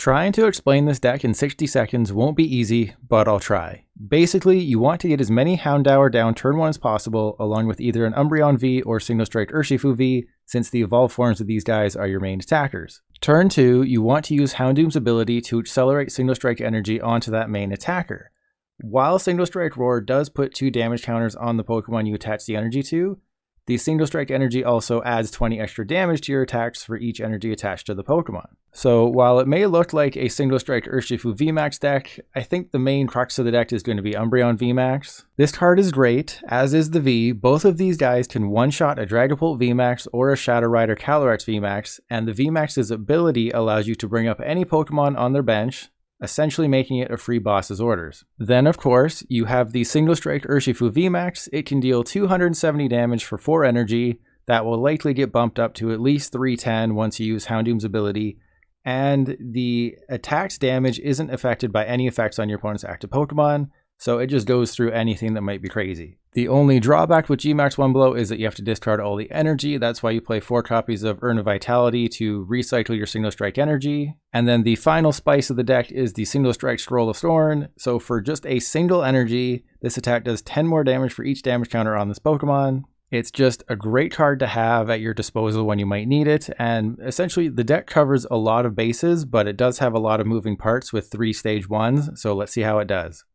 Trying to explain this deck in 60 seconds won't be easy, but I'll try. Basically, you want to get as many Houndour down turn 1 as possible, along with either an Umbreon V or Single Strike Urshifu V, since the evolved forms of these guys are your main attackers. Turn 2, you want to use Houndoom's ability to accelerate Single Strike energy onto that main attacker. While Single Strike Roar does put 2 damage counters on the Pokemon you attach the energy to, the Single Strike energy also adds 20 extra damage to your attacks for each energy attached to the Pokemon. So while it may look like a Single Strike Urshifu VMAX deck, I think the main crux of the deck is going to be Umbreon VMAX. This card is great, as is the V. Both of these guys can one-shot a Dragapult VMAX or a Shadow Rider Calyrex VMAX, and the VMAX's ability allows you to bring up any Pokemon on their bench, essentially making it a free boss's orders. Then of course, you have the Single Strike Urshifu VMAX. It can deal 270 damage for 4 energy. That will likely get bumped up to at least 310 once you use Houndoom's ability, and the attack's damage isn't affected by any effects on your opponent's active Pokemon, so it just goes through anything that might be crazy. The only drawback with Gmax One Blow is that you have to discard all the energy. That's why you play 4 copies of Urn of Vitality to recycle your Single Strike energy. And then the final spice of the deck is the Single Strike Scroll of Thorn. So for just a single energy, this attack does 10 more damage for each damage counter on this Pokemon. It's just a great card to have at your disposal when you might need it, and essentially the deck covers a lot of bases, but it does have a lot of moving parts with 3 stage 1s, so let's see how it does.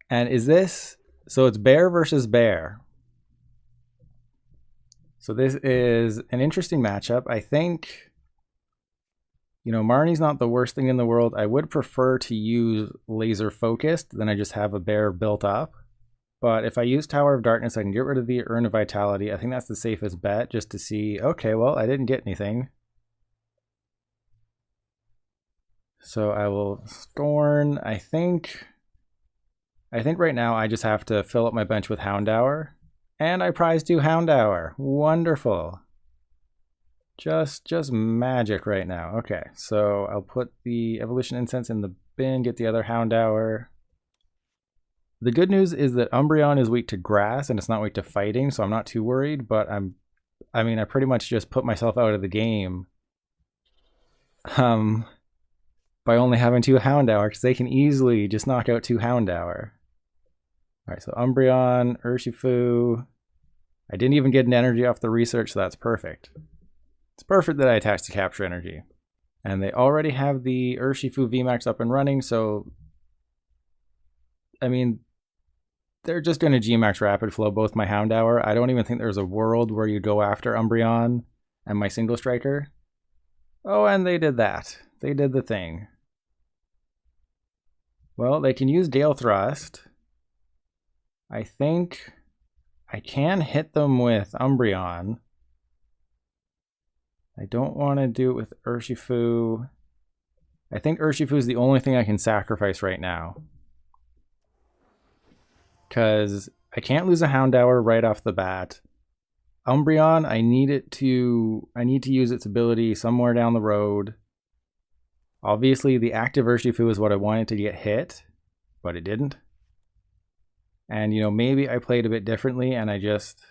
And so it's bear versus bear. So this is an interesting matchup. I think, Marnie's not the worst thing in the world. I would prefer to use laser focused than I just have a bear built up. But if I use Tower of Darkness, I can get rid of the Urn of Vitality. I think that's the safest bet, just to see, okay, well, I didn't get anything. So I will Thorn. I think right now I just have to fill up my bench with Houndour. And I prize 2 Houndour. Wonderful. Just magic right now. Okay, so I'll put the Evolution Incense in the bin, get the other Houndour. The good news is that Umbreon is weak to grass and it's not weak to fighting, so I'm not too worried, but I pretty much just put myself out of the game by only having 2 Houndour, because they can easily just knock out 2 Houndour. Alright, so Umbreon, Urshifu. I didn't even get an energy off the research, so that's perfect. It's perfect that I attached the Capture Energy. And they already have the Urshifu VMAX up and running, so they're just going to Gmax Rapid Flow both my Houndour. I don't even think there's a world where you go after Umbreon and my Single Striker. Oh, and they did that. They did the thing. Well, they can use Gale Thrust. I think I can hit them with Umbreon. I don't want to do it with Urshifu. I think Urshifu is the only thing I can sacrifice right now, because I can't lose a Houndour right off the bat. Umbreon, I need to use its ability somewhere down the road. Obviously, the active Urshifu is what I wanted to get hit, but it didn't. And, maybe I played a bit differently and I just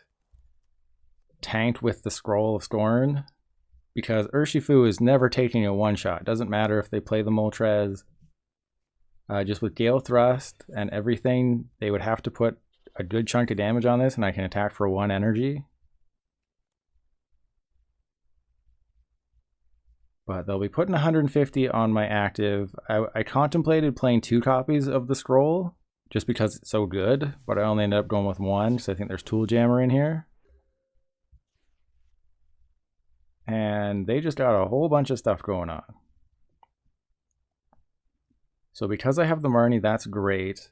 tanked with the Scroll of Thorn, because Urshifu is never taking a one-shot. Doesn't matter if they play the Moltres. Just with Gale Thrust and everything, they would have to put a good chunk of damage on this, and I can attack for 1 energy. But they'll be putting 150 on my active. I contemplated playing 2 copies of the Scroll, just because it's so good, but I only ended up going with 1, so I think there's Tool Jammer in here. And they just got a whole bunch of stuff going on. So because I have the Marnie, that's great.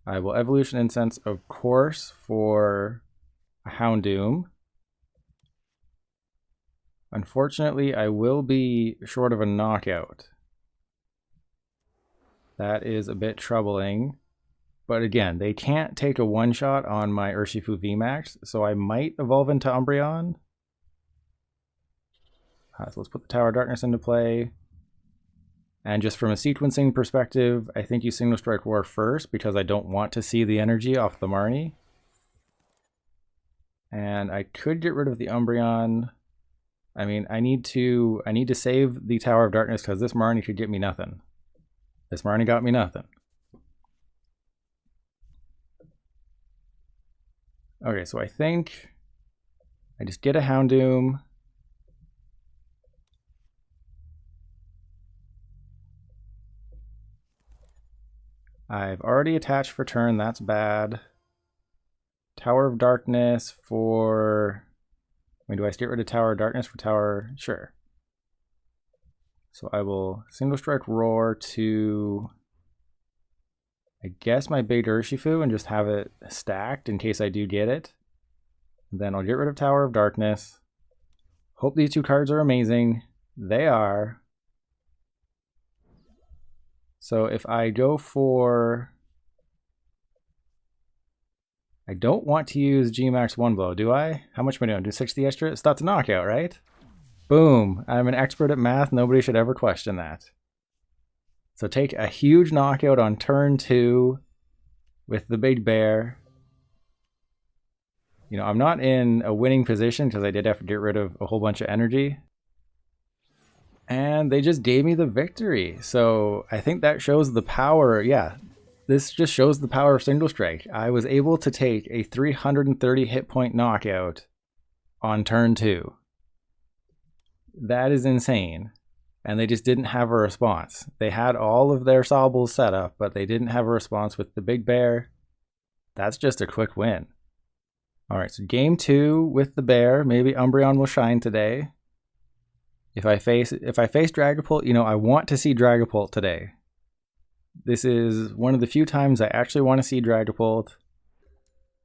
I will Evolution Incense, of course, for a Houndoom. Unfortunately, I will be short of a knockout. That is a bit troubling. But again, they can't take a one-shot on my Urshifu VMAX, so I might evolve into Umbreon. So let's put the Tower of Darkness into play. And just from a sequencing perspective, I think you Single Strike Roar first, because I don't want to see the energy off the Marnie. And I could get rid of the Umbreon. I mean, I need to save the Tower of Darkness because this Marnie could get me nothing. This Marnie got me nothing. Okay, so I think I just get a Houndoom. I've already attached for turn, that's bad. Tower of Darkness for... I mean, do I get rid of Tower of Darkness for Tower? Sure. So I will Single Strike Roar to, I guess, my big Urshifu and just have it stacked in case I do get it. And then I'll get rid of Tower of Darkness. Hope these two cards are amazing. They are. So if I go for... I don't want to use GMAX 1 blow, do I? How much am I doing? Do 60 extra? So that's a knockout, right? Boom. I'm an expert at math. Nobody should ever question that. So take a huge knockout on turn 2 with the big bear. You know, I'm not in a winning position because I did have to get rid of a whole bunch of energy. And they just gave me the victory. So I think that shows the power. Yeah, this just shows the power of Single Strike. I was able to take a 330 hit point knockout on turn 2. That is insane. And they just didn't have a response. They had all of their Sobbles set up, but they didn't have a response with the big bear. That's just a quick win. All right, so game 2 with the bear. Maybe Umbreon will shine today. If I face Dragapult, you know, I want to see Dragapult today. This is one of the few times I actually want to see Dragapult,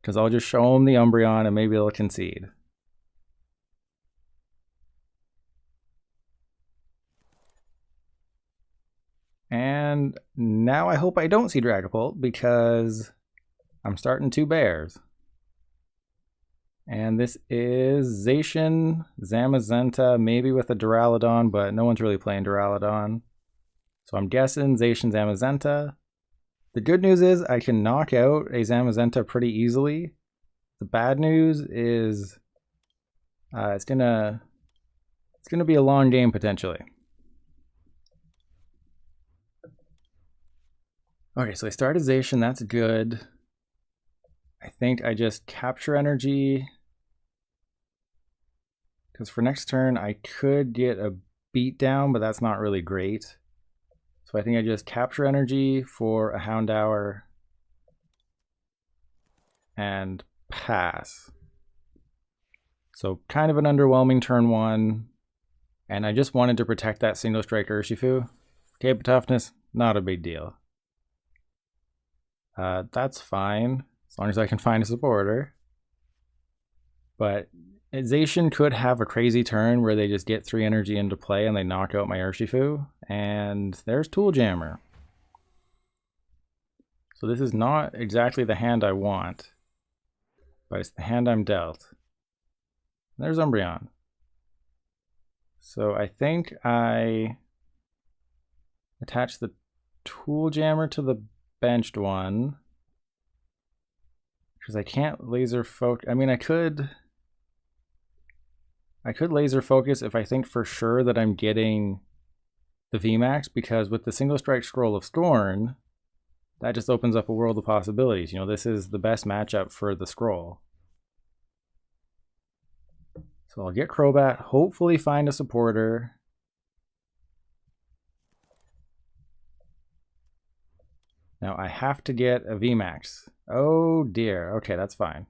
because I'll just show them the Umbreon and maybe they'll concede. And now I hope I don't see Dragapult because I'm starting 2 bears. And this is Zacian, Zamazenta, maybe with a Duraludon, but no one's really playing Duraludon. So I'm guessing Zacian, Zamazenta. The good news is I can knock out a Zamazenta pretty easily. The bad news is it's gonna be a long game potentially. Okay, so I started Zacian, that's good. I think I just Capture Energy, because for next turn I could get a beat down, but that's not really great. So I think I just Capture Energy for a Houndour and pass. So kind of an underwhelming turn 1, and I just wanted to protect that Single Strike Urshifu. Cape Toughness, not a big deal. That's fine, as long as I can find a supporter. But Zacian could have a crazy turn where they just get 3 energy into play and they knock out my Urshifu. And there's Tool Jammer. So this is not exactly the hand I want, but it's the hand I'm dealt. And there's Umbreon. So I think I attach the Tool Jammer to the benched one, because I can't laser focus. I mean, I could laser focus if I think for sure that I'm getting the VMAX, because with the Single Strike Scroll of Scorn, that just opens up a world of possibilities. You know, this is the best matchup for the scroll. So I'll get Crobat, hopefully find a supporter. Now I have to get a VMAX. Oh dear. Okay, that's fine.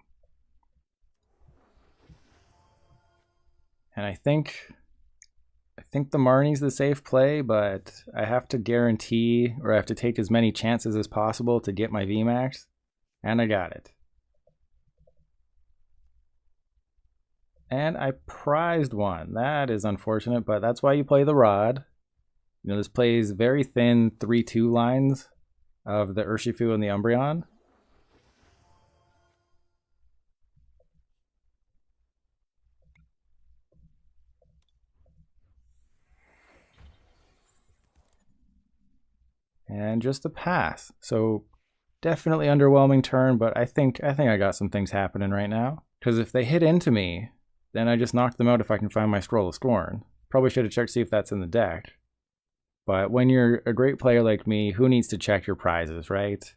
And I think the Marnie's the safe play, but I have to guarantee, or I have to take as many chances as possible to get my VMAX, and I got it. And I prized one. That is unfortunate, but that's why you play the Rod. You know, this plays very thin 3-2 lines of the Urshifu and the Umbreon. And just a pass. So definitely underwhelming turn, but I think I got some things happening right now. Because if they hit into me, then I just knock them out if I can find my Scroll of Scorn. Probably should have checked to see if that's in the deck. But when you're a great player like me, who needs to check your prizes, right?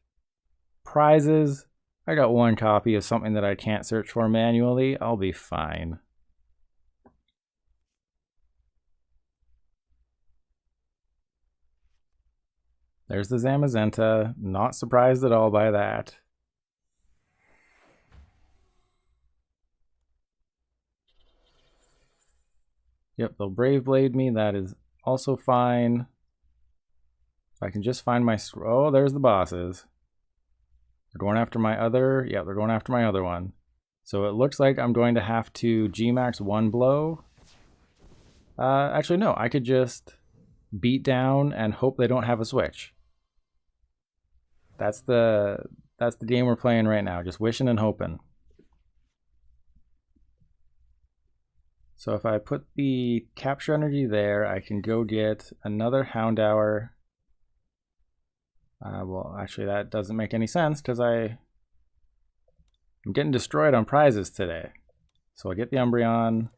Prizes, I got one copy of something that I can't search for manually. I'll be fine. There's the Zamazenta. Not surprised at all by that. Yep, they'll Brave Blade me. That is also fine. If I can just find my... Oh, there's the bosses. They're going after my other... Yeah, they're going after my other one. So it looks like I'm going to have to G-Max one blow. Actually, no. I could just beat down and hope they don't have a switch. That's the game we're playing right now. Just wishing and hoping. So if I put the Capture Energy there, I can go get another Houndour. Well, actually that doesn't make any sense because I'm getting destroyed on prizes today. So I get the Umbreon.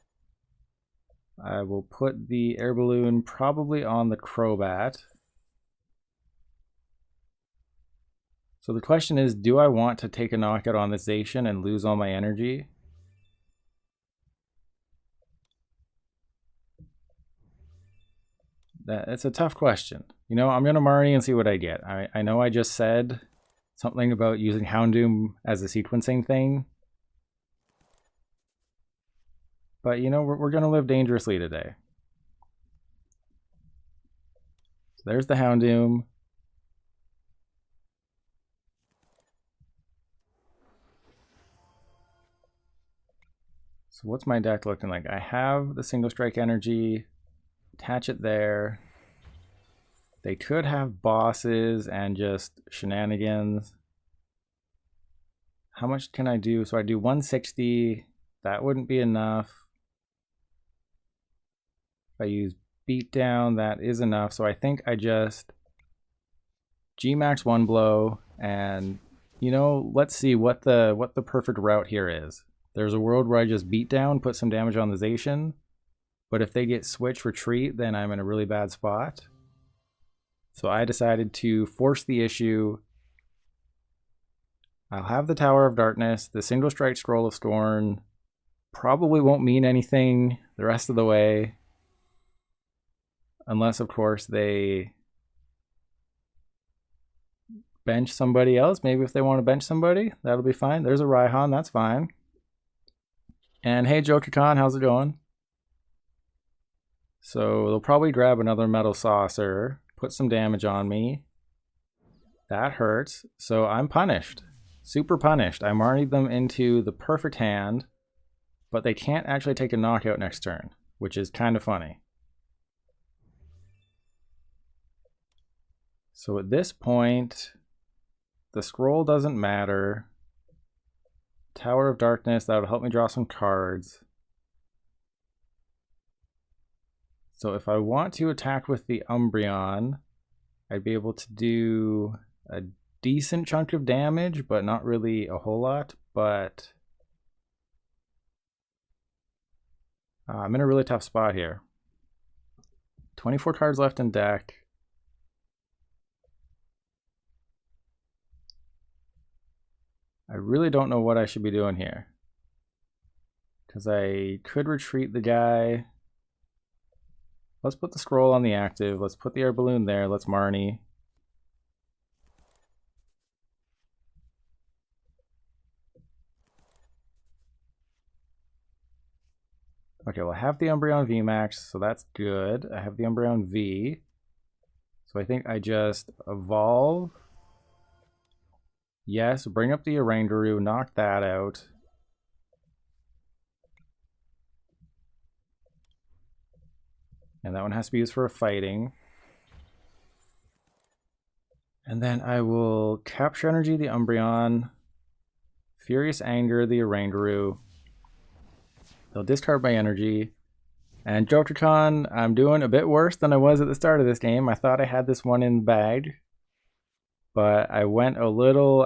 I will put the Air Balloon probably on the Crobat. So the question is, do I want to take a knockout on this Zacian and lose all my energy? It's a tough question. You know, I'm going to Marnie and see what I get. I know I just said something about using Houndoom as a sequencing thing. But, you know, we're going to live dangerously today. So there's the Houndoom. So what's my deck looking like? I have the single strike energy. Attach it there. They could have bosses and just shenanigans. How much can I do? So I do 160. That wouldn't be enough. If I use beatdown, that is enough. So I think I just G-Max one blow and, you know, let's see what the perfect route here is. There's a world where I just beat down, put some damage on the Zacian. But if they get Switch Retreat, then I'm in a really bad spot. So I decided to force the issue. I'll have the Tower of Darkness. The single strike Scroll of Scorn probably won't mean anything the rest of the way. Unless, of course, they bench somebody else. Maybe if they want to bench somebody, that'll be fine. There's a Raihan, that's fine. And hey, JokerCon, how's it going? So they'll probably grab another Metal Saucer, put some damage on me. That hurts. So I'm punished. Super punished. I Marnied them into the perfect hand, but they can't actually take a knockout next turn, which is kind of funny. So at this point, the scroll doesn't matter. Tower of Darkness, that would help me draw some cards. So if I want to attack with the Umbreon, I'd be able to do a decent chunk of damage, but not really a whole lot. But I'm in a really tough spot here. 24 cards left in deck. I really don't know what I should be doing here. Because I could retreat the guy. Let's put the scroll on the active. Let's put the air balloon there. Let's Marnie. Okay, well I have the Umbreon VMAX, so that's good. I have the Umbreon V. So I think I just evolve. Yes, bring up the Oranguru, knock that out. And that one has to be used for a fighting. And then I will Capture Energy the Umbreon, Furious Anger the Oranguru. They'll discard my energy. And JokerCon, I'm doing a bit worse than I was at the start of this game. I thought I had this one in the bag, but I was a little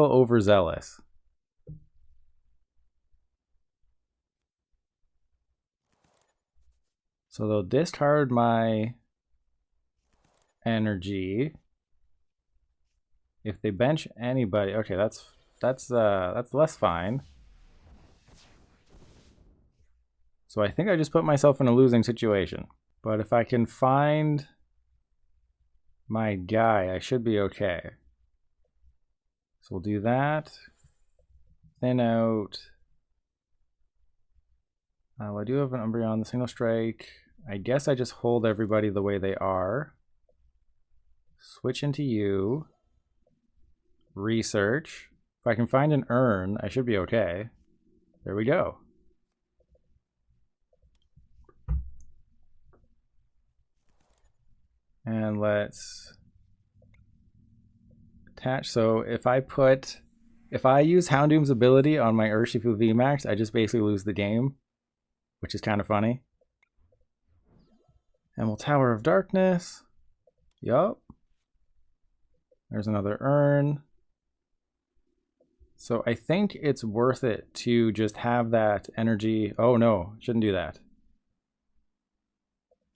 overzealous. So they'll discard my energy. If they bench anybody, okay, that's less fine. So I think I just put myself in a losing situation. But if I can find my guy, I should be okay. So we'll do that. Thin out. Well, I do have an Umbreon, the single strike. I guess I just hold everybody the way they are. Switch into you. Research. If I can find an urn, I should be okay. There we go. And let's attach. So if I use Houndoom's ability on my Urshifu VMAX, I just basically lose the game, which is kind of funny. And we'll Tower of Darkness. Yup. There's another urn. So I think it's worth it to just have that energy. Oh no, shouldn't do that.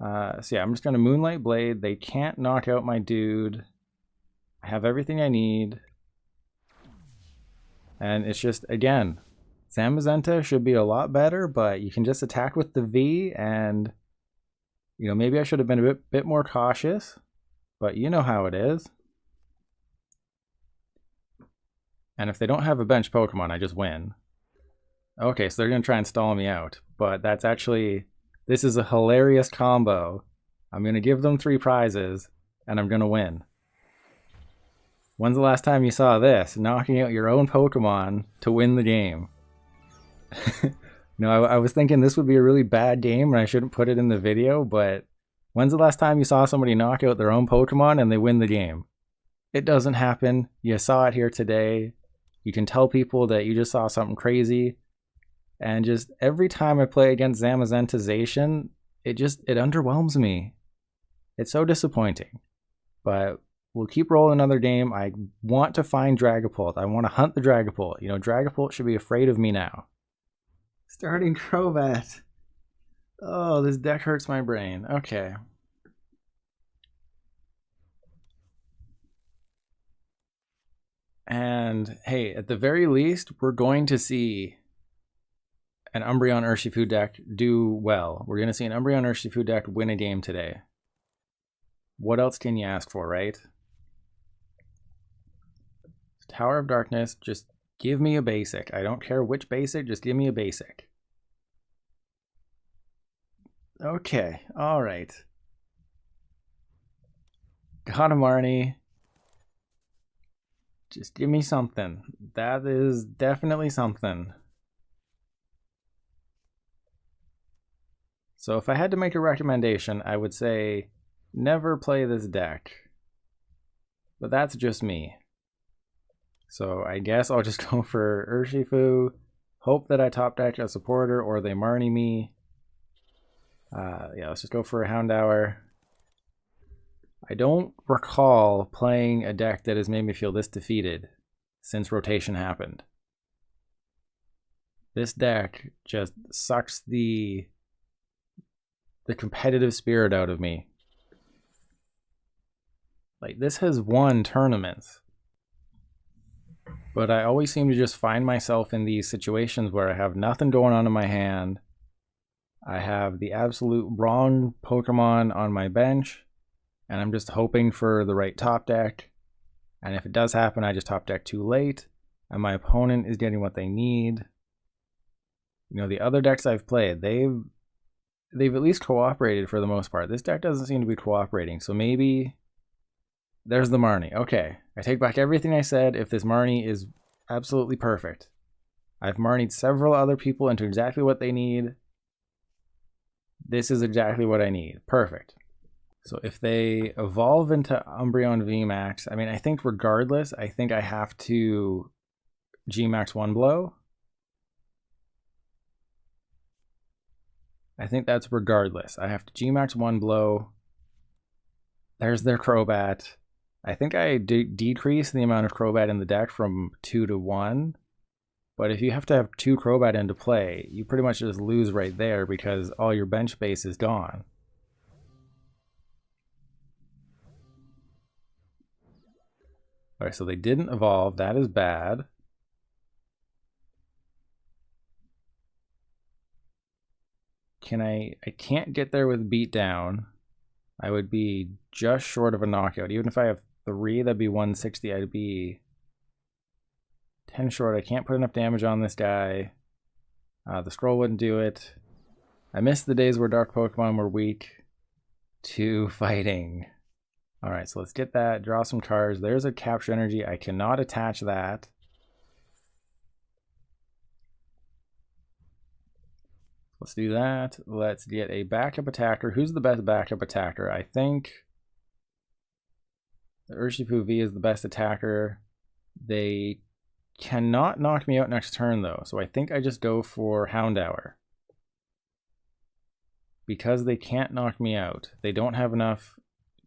So yeah, I'm just gonna Moonlight Blade. They can't knock out my dude. I have everything I need. And it's just, again, Zamazenta should be a lot better, but you can just attack with the V, and you know, maybe I should have been a bit more cautious, but you know how it is. And if they don't have a bench Pokemon, I just win. Okay, so they're going to try and stall me out. But that's actually... This is a hilarious combo. I'm going to give them 3 prizes, and I'm going to win. When's the last time you saw this? Knocking out your own Pokemon to win the game. No, I was thinking this would be a really bad game, and I shouldn't put it in the video, but... When's the last time you saw somebody knock out their own Pokemon and they win the game? It doesn't happen. You saw it here today. You can tell people that you just saw something crazy. And just every time I play against Zamazentization, it underwhelms me. It's so disappointing. But we'll keep rolling another game. I want to find Dragapult. I want to hunt the Dragapult. You know, Dragapult should be afraid of me now. Starting Crobat. Oh, this deck hurts my brain. Okay. And hey, at the very least, we're going to see an Umbreon Urshifu deck do well. We're going to see an Umbreon Urshifu deck win a game today. What else can you ask for, right? Tower of Darkness, just give me a basic. I don't care which basic, just give me a basic. Okay, alright. Got a Marnie. Just give me something. That is definitely something. So if I had to make a recommendation, I would say never play this deck. But that's just me. So I guess I'll just go for Urshifu. Hope that I top deck a supporter or they Marnie me. Yeah, let's just go for a Houndour. I don't recall playing a deck that has made me feel this defeated since rotation happened. This deck just sucks the competitive spirit out of me. Like, this has won tournaments. But I always seem to just find myself in these situations where I have nothing going on in my hand. I have the absolute wrong Pokemon on my bench. And I'm just hoping for the right top deck. And if it does happen, I just top deck too late. And my opponent is getting what they need. You know, the other decks I've played, they've at least cooperated for the most part. This deck doesn't seem to be cooperating. So maybe... There's the Marnie. Okay. I take back everything I said if this Marnie is absolutely perfect. I've Marnied several other people into exactly what they need. This is exactly what I need. Perfect. So if they evolve into Umbreon VMAX, I mean, I think regardless, I think I have to Gmax one blow. I think that's regardless. I have to Gmax one blow. There's their Crobat. I think I decreased the amount of Crobat in the deck from 2 to 1. But if you have to have 2 Crobat into play, you pretty much just lose right there because all your bench space is gone. Alright, so they didn't evolve. That is bad. I can't get there with beatdown. I would be just short of a knockout. Even if I have 3, that'd be 160. I'd be 10 short. I can't put enough damage on this guy. The scroll wouldn't do it. I miss the days where dark Pokemon were weak to fighting. Alright, so let's get that. Draw some cards. There's a Capture Energy. I cannot attach that. Let's do that. Let's get a backup attacker. Who's the best backup attacker? I think the Urshifu V is the best attacker. They cannot knock me out next turn though, so I think I just go for Houndour. Because they can't knock me out. They don't have enough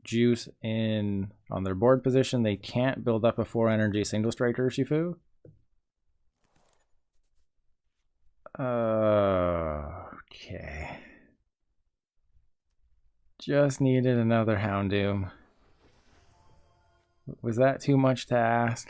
juice on their board position. They can't build up a 4 energy single strike Urshifu. Okay. Just needed another Houndoom. Was that too much to ask?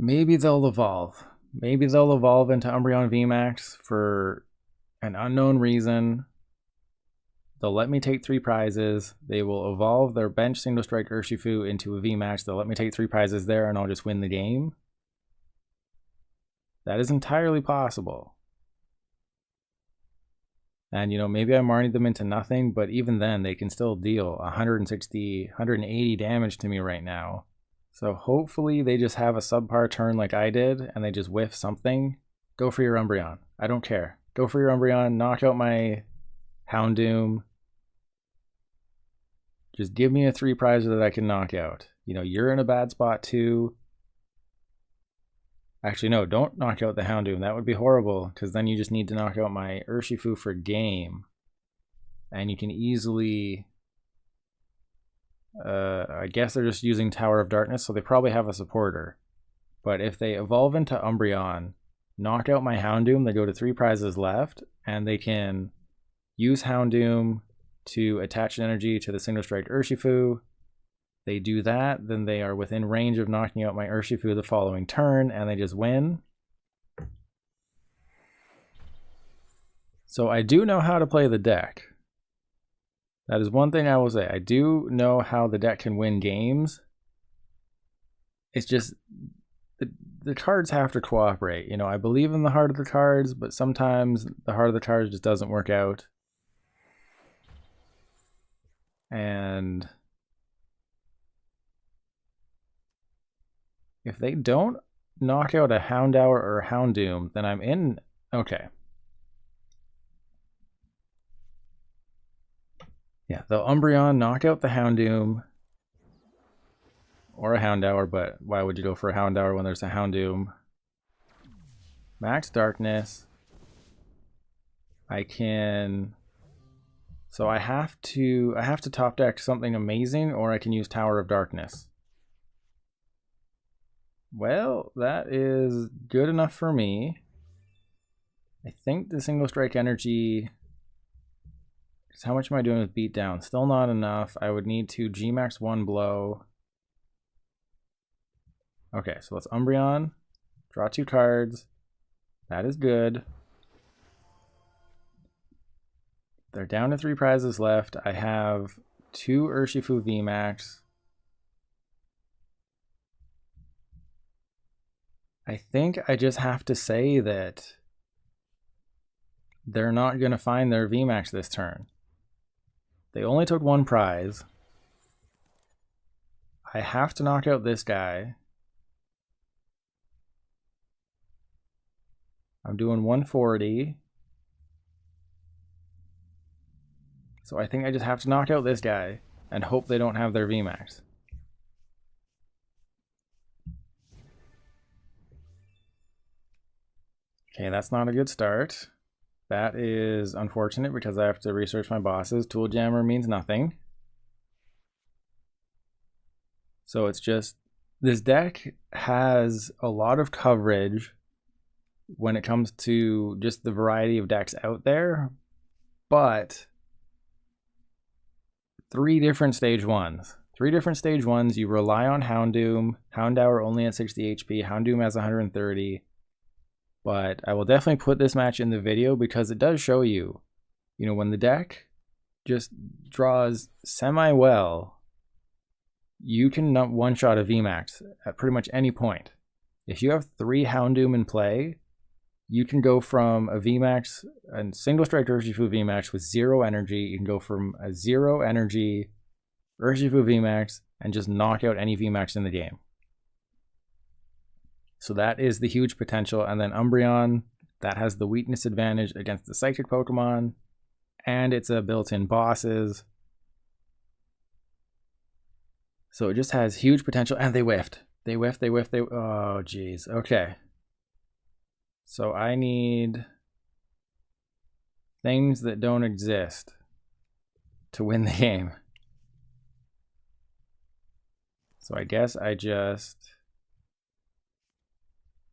Maybe they'll evolve. Maybe they'll evolve into Umbreon VMAX for an unknown reason. They'll let me take 3 prizes. They will evolve their bench single strike Urshifu into a VMAX. They'll let me take 3 prizes there and I'll just win the game. That is entirely possible. And you know, maybe I Marnied them into nothing, but even then they can still deal 160, 180 damage to me right now. So hopefully they just have a subpar turn like I did and they just whiff something. Go for your Umbreon. I don't care. Go for your Umbreon. Knock out my Houndoom. Just give me a 3 prizer that I can knock out. You know, you're in a bad spot too. Actually, no, don't knock out the Houndoom. That would be horrible because then you just need to knock out my Urshifu for game. And you can easily... I guess they're just using Tower of Darkness, so they probably have a supporter. But if they evolve into Umbreon, knock out my Houndoom, they go to 3 prizes left, and they can use Houndoom to attach an energy to the single strike Urshifu. They do that, then they are within range of knocking out my Urshifu the following turn, and they just win. So I do know how to play the deck. That is one thing I will say. I do know how the deck can win games. It's just the cards have to cooperate. You know, I believe in the heart of the cards, but sometimes the heart of the cards just doesn't work out. And if they don't knock out a Houndour or a Houndoom, then I'm in. Okay. Yeah, the Umbreon knock out the Houndoom or a Houndour, but why would you go for a Houndour when there's a Houndoom? Max Darkness. I can... So I have to top deck something amazing, or I can use Tower of Darkness. Well, that is good enough for me. I think the single strike energy... How much am I doing with beatdown? Still not enough. I would need to Gmax 1 blow. Okay, so let's Umbreon. Draw 2 cards. That is good. They're down to 3 prizes left. I have 2 Urshifu VMAX. I think I just have to say that they're not going to find their VMAX this turn. They only took 1 prize. I have to knock out this guy. I'm doing 140. So I think I just have to knock out this guy and hope they don't have their VMAX. Okay, that's not a good start. That is unfortunate because I have to research my bosses. Tool Jammer means nothing. So it's just, this deck has a lot of coverage when it comes to just the variety of decks out there, but 3 different stage 1s. 3 different stage 1s, you rely on Houndoom. Houndour only at 60 HP, Houndoom has 130. But I will definitely put this match in the video because it does show you, when the deck just draws semi-well, you can one-shot a VMAX at pretty much any point. If you have 3 Houndoom in play, you can go from a VMAX, a single-strike Urshifu VMAX with 0 energy, you can go from a 0 energy Urshifu VMAX and just knock out any VMAX in the game. So that is the huge potential. And then Umbreon, that has the weakness advantage against the Psychic Pokemon, and it's a built-in bosses. So it just has huge potential, and they whiffed. They whiffed. Oh, geez. Okay. So I need things that don't exist to win the game. So I guess I just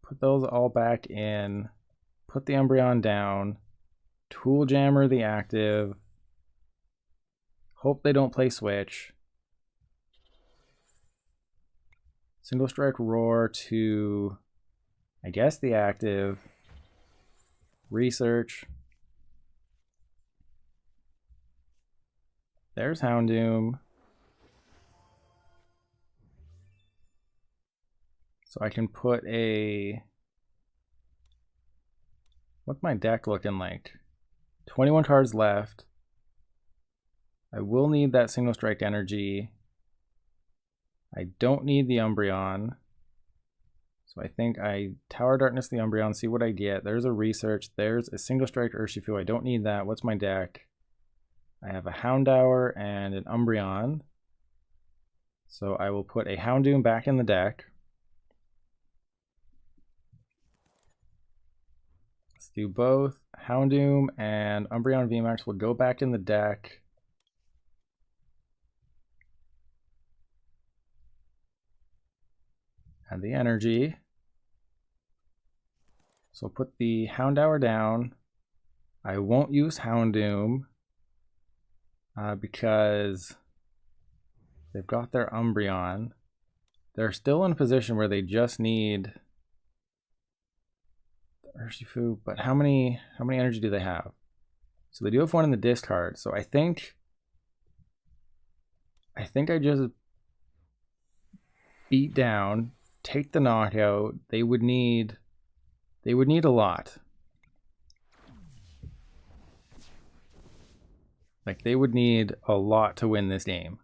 put those all back in, put the Umbreon down, Tool Jammer the active, hope they don't play Switch, Single Strike Roar to, I guess, the active, research, there's Houndoom. So I can put a, what's my deck looking like? 21 cards left. I will need that single strike energy. I don't need the Umbreon. So I think I Tower of Darkness the Umbreon, see what I get. There's a research, there's a single strike Urshifu. I don't need that. What's my deck? I have a Houndour and an Umbreon. So I will put a Houndoom back in the deck. Let's do both. Houndoom and Umbreon VMAX will go back in the deck. And the energy. So put the Houndour down. I won't use Houndoom because they've got their Umbreon. They're still in a position where they just need Urshifu, but how many energy do they have? So they do have 1 in the discard. So I think I just beat down, take the knockout. They would need a lot. Like, they would need a lot to win this game.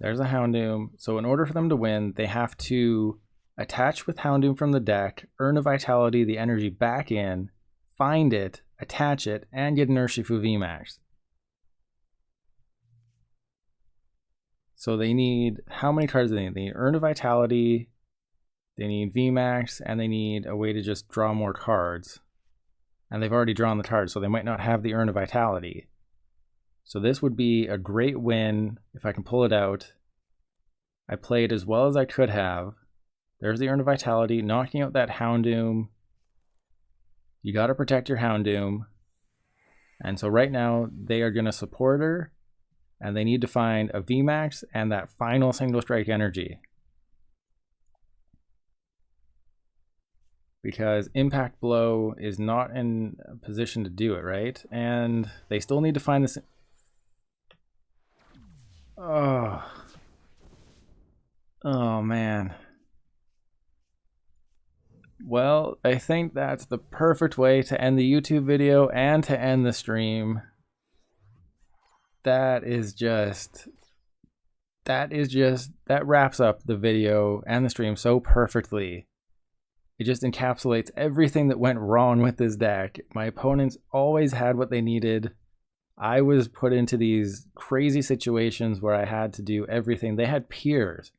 There's a Houndoom. So in order for them to win, they have to attach with Houndoom from the deck, Urn of Vitality the energy back in, find it, attach it, and get an Urshifu VMAX. So they need, how many cards do they need? They need Urn of Vitality, they need VMAX, and they need a way to just draw more cards. And they've already drawn the cards, so they might not have the Urn of Vitality. So this would be a great win if I can pull it out. I played as well as I could have. There's the Urn of Vitality, knocking out that Houndoom. You got to protect your Houndoom. And so right now, they are going to support her, and they need to find a VMAX and that final single strike energy. Because Impact Blow is not in a position to do it, right? And they still need to find this. Oh man. Well, I think that's the perfect way to end the YouTube video and to end the stream. That wraps up the video and the stream so perfectly. It just encapsulates everything that went wrong with this deck. My opponents always had what they needed. I was put into these crazy situations where I had to do everything. They had peers.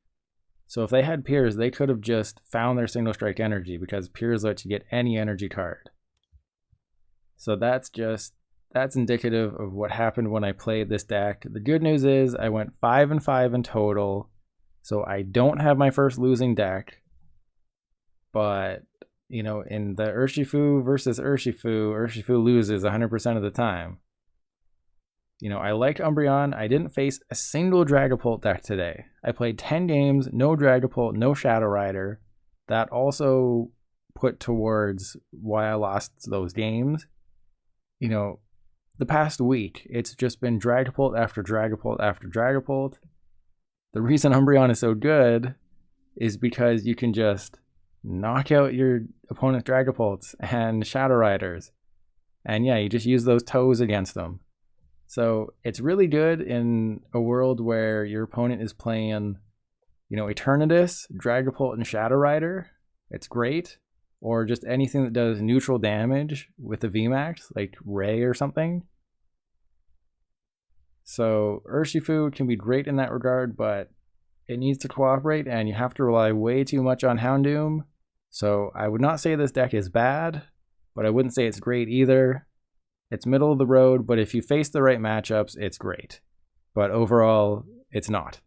So if they had peers, they could have just found their single strike energy because peers let you get any energy card. So that's indicative of what happened when I played this deck. The good news is I went 5-5 in total, so I don't have my first losing deck. But, you know, in the Urshifu versus Urshifu loses 100% of the time. You know, I like Umbreon. I didn't face a single Dragapult deck today. I played 10 games, no Dragapult, no Shadow Rider. That also put towards why I lost those games. You know, the past week, it's just been Dragapult after Dragapult after Dragapult. The reason Umbreon is so good is because you can just knock out your opponent's Dragapults and Shadow Riders. And yeah, you just use those toes against them. So it's really good in a world where your opponent is playing, you know, Eternatus, Dragapult, and Shadow Rider. It's great. Or just anything that does neutral damage with the VMAX, like Ray or something. So Urshifu can be great in that regard, but it needs to cooperate, and you have to rely way too much on Houndoom. So I would not say this deck is bad, but I wouldn't say it's great either. It's middle of the road, but if you face the right matchups, it's great. But overall, it's not.